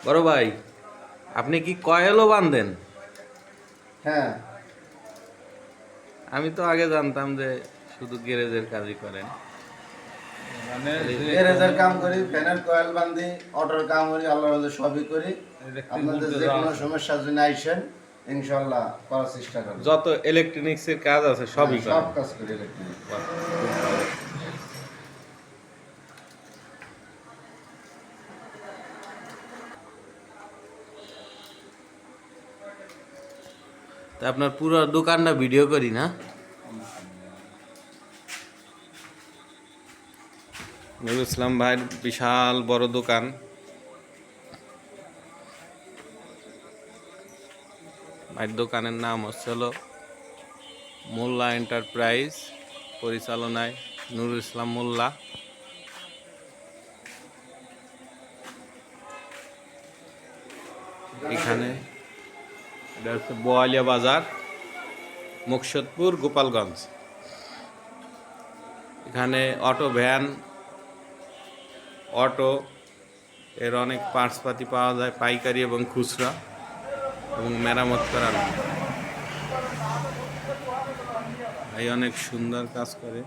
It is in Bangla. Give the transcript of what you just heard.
বড় ভাই, আপনি কি কয়েলও বাঁধেন? হ্যাঁ, আমি তো আগে জানতাম যে শুধু গ্যারেজের কাজই করেন। মানে গ্যারেজের কাম করি, ফ্যানের কয়েল বান্ধি, অটোর কাম করি, আল্লাহর রহমতে সবই করি। আপনাদের যে কোনো সমস্যার জন্য আইসেন, ইনশাল্লাহ করার চেষ্টা করব। যত ইলেকট্রনিক্সের কাজ আছে সবই সব করেন। কাজ করি ইলেকট্রিক। বাহ, খুব ভালো। তা আপনার পুরো দোকানটা ভিডিও করি না? নুরুল ইসলাম ভাইয়ের বিশাল বড় দোকান। ভাইয়ের দোকানের নাম হলো মোল্লা এন্টারপ্রাইজ, পরিচালনায় নুরুল ইসলাম মোল্লা। এখানে এটা হচ্ছে বোয়ালিয়া বাজার, মুকসদপুর, গোপালগঞ্জ। এখানে অটো, ভ্যান, অটো এর অনেক পার্টসপাতি পাওয়া যায়, পাইকারি এবং খুচরা, এবং মেরামত করানো। ভাই অনেক সুন্দর কাজ করে।